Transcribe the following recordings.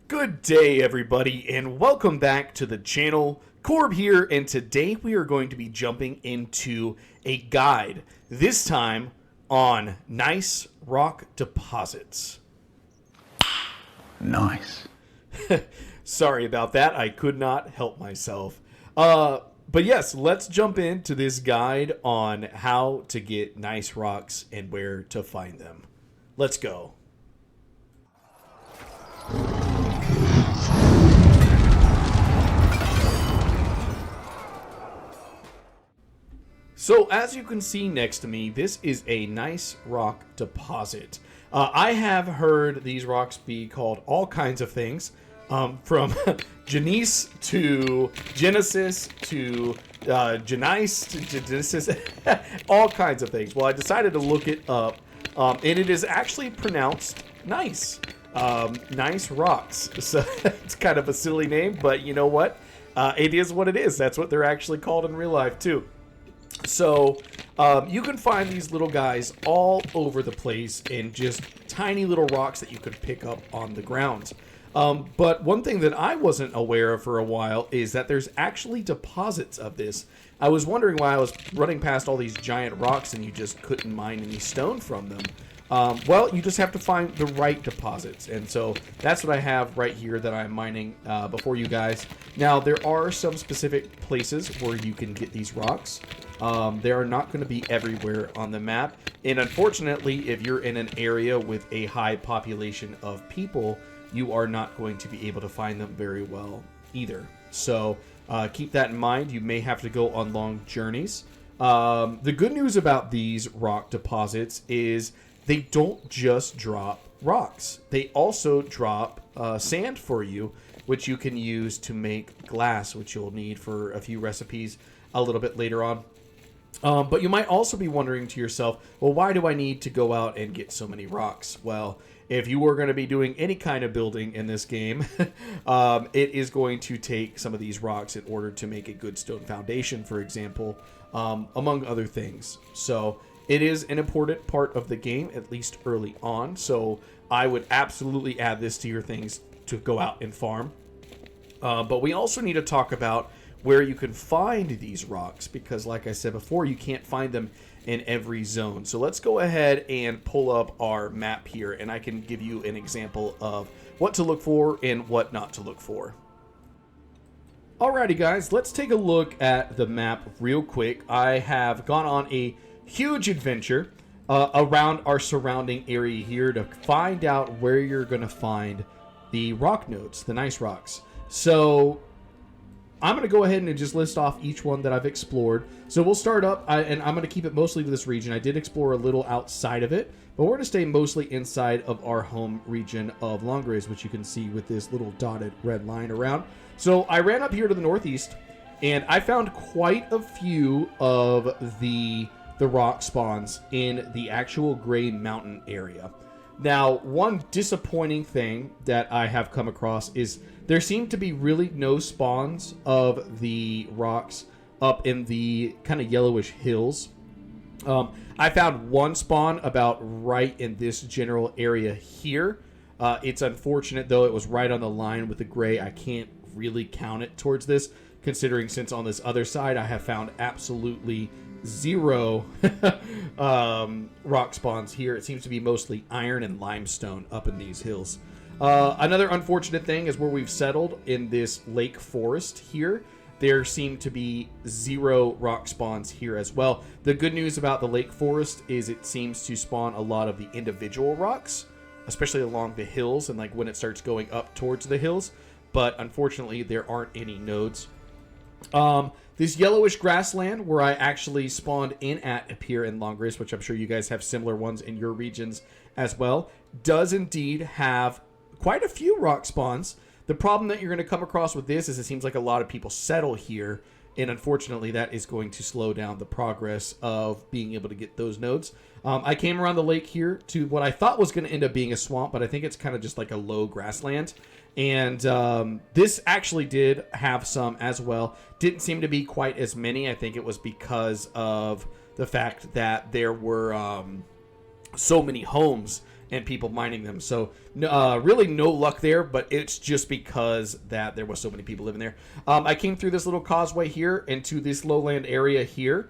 Good day, everybody, and welcome back to the channel. Corb here, and today we are going to be jumping into a guide, this time on gneiss rock deposits. Nice. Sorry about that, I could not help myself. But yes, let's jump into this guide on how to get gneiss rocks and where to find them. Let's go. So as you can see next to me, this is a gneiss rock deposit. I have heard these rocks be called all kinds of things, from Gneiss to Genesis to Gneiss to Genesis, all kinds of things. Well, I decided to look it up, and it is actually pronounced gneiss. Gneiss rocks. So it's kind of a silly name, but you know what? It is what it is. That's what they're actually called in real life too. So you can find these little guys all over the place in just tiny little rocks that you could pick up on the ground. But one thing that I wasn't aware of for a while is that there's actually deposits of this. I was wondering why I was running past all these giant rocks and you just couldn't mine any stone from them. Well, you just have to find the right deposits, and so that's what I have right here that I'm mining before you guys. Now, there are some specific places where you can get these rocks. They are not going to be everywhere on the map, and unfortunately, if you're in an area with a high population of people, you are not going to be able to find them very well either. So keep that in mind. You may have to go on long journeys. The good news about these rock deposits is they don't just drop rocks. They also drop sand for you, which you can use to make glass, which you'll need for a few recipes a little bit later on. But you might also be wondering to yourself, well, why do I need to go out and get so many rocks? Well, if you are going to be doing any kind of building in this game, it is going to take some of these rocks in order to make a good stone foundation, for example, among other things. So it is an important part of the game, at least early on. So I would absolutely add this to your things to go out and farm. But we also need to talk about where you can find these rocks, because like I said before, you can't find them in every zone. So let's go ahead and pull up our map here, and I can give you an example of what to look for and what not to look for. Alrighty guys, let's take a look at the map real quick. I have gone on a huge adventure around our surrounding area here to find out where you're going to find the rock nodes, the gneiss rocks. So I'm going to go ahead and just list off each one that I've explored. So we'll start up, and I'm going to keep it mostly to this region. I did explore a little outside of it, but we're going to stay mostly inside of our home region of Longres, which you can see with this little dotted red line around. So I ran up here to the northeast, and I found quite a few of the rock spawns in the actual Gray Mountain area. Now, one disappointing thing that I have come across is there seem to be really no spawns of the rocks up in the kind of yellowish hills. I found one spawn about right in this general area here. It's unfortunate, though. It was right on the line with the gray. I can't really count it towards this, considering since on this other side I have found absolutely zero rock spawns here. It seems to be mostly iron and limestone up in these hills. Another unfortunate thing is where we've settled in this lake forest here. There seem to be zero rock spawns here as well. The good news about the lake forest is it seems to spawn a lot of the individual rocks, especially along the hills and like when it starts going up towards the hills. But unfortunately, there aren't any nodes. This yellowish grassland where I actually spawned in at up here in Longres, which I'm sure you guys have similar ones in your regions as well, does indeed have quite a few rock spawns. The problem that you're going to come across with this is it seems like a lot of people settle here, and unfortunately that is going to slow down the progress of being able to get those nodes. I came around the lake here to what I thought was going to end up being a swamp, but I think it's kind of just like a low grassland. And this actually did have some as well. Didn't seem to be quite as many. I think it was because of the fact that there were so many homes and people mining them. So really no luck there, but it's just because that there was so many people living there. I came through this little causeway here into this lowland area here.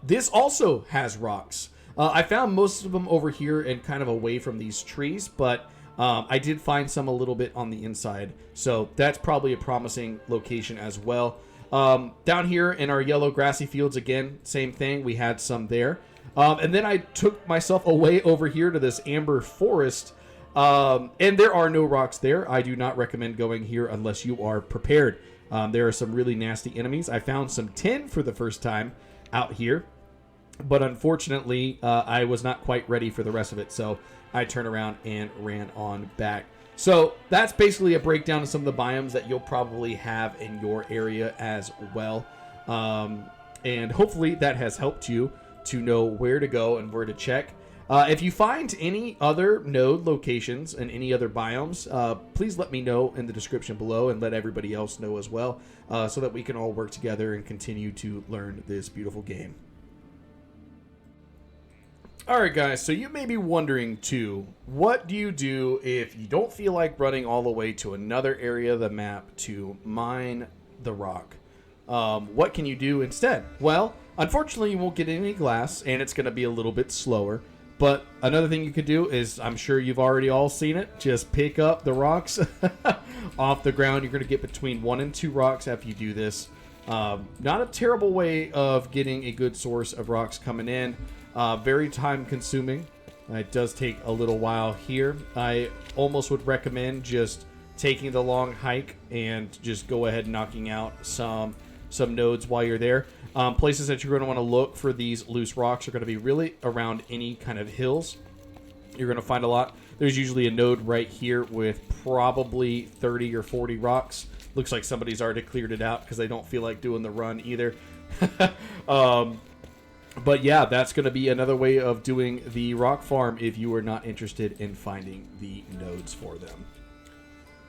This also has rocks. I found most of them over here and kind of away from these trees, but I did find some a little bit on the inside. So that's probably a promising location as well. Down here in our yellow grassy fields, again, same thing. We had some there. And then I took myself away over here to this amber forest. And there are no rocks there. I do not recommend going here unless you are prepared. There are some really nasty enemies. I found some tin for the first time out here. But unfortunately, I was not quite ready for the rest of it. So I turned around and ran on back. So that's basically a breakdown of some of the biomes that you'll probably have in your area as well. And hopefully that has helped you to know where to go and where to check. If you find any other node locations and any other biomes, please let me know in the description below and let everybody else know as well, so that we can all work together and continue to learn this beautiful game. Alright guys, so you may be wondering too, what do you do if you don't feel like running all the way to another area of the map to mine the rock? What can you do instead? Well, unfortunately you won't get any glass and it's going to be a little bit slower. But another thing you could do is, I'm sure you've already all seen it, just pick up the rocks off the ground. You're going to get between 1 and 2 rocks after you do this. Not a terrible way of getting a good source of rocks coming in. Very time consuming. It does take a little while here. I almost would recommend just taking the long hike and just go ahead and knocking out some nodes while you're there. Places that you're going to want to look for these loose rocks are going to be really around any kind of hills. You're going to find a lot. There's usually a node right here with probably 30 or 40 rocks. Looks like somebody's already cleared it out because they don't feel like doing the run either. But yeah, that's going to be another way of doing the rock farm if you are not interested in finding the nodes for them.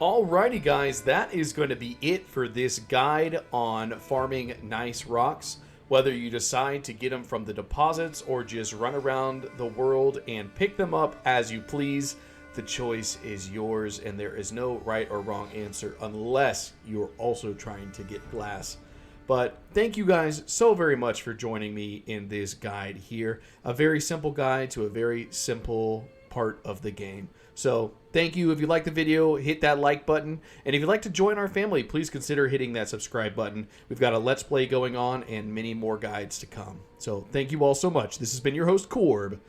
Alrighty guys, that is going to be it for this guide on farming nice rocks. Whether you decide to get them from the deposits or just run around the world and pick them up as you please, the choice is yours and there is no right or wrong answer unless you're also trying to get glass. But thank you guys so very much for joining me in this guide here. A very simple guide to a very simple part of the game. So thank you. If you like the video, hit that like button. And if you'd like to join our family, please consider hitting that subscribe button. We've got a Let's Play going on and many more guides to come. So thank you all so much. This has been your host, Corb.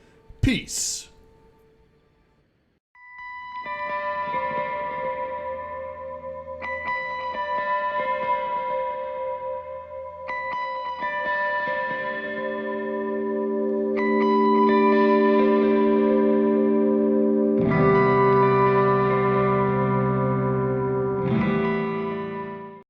Peace.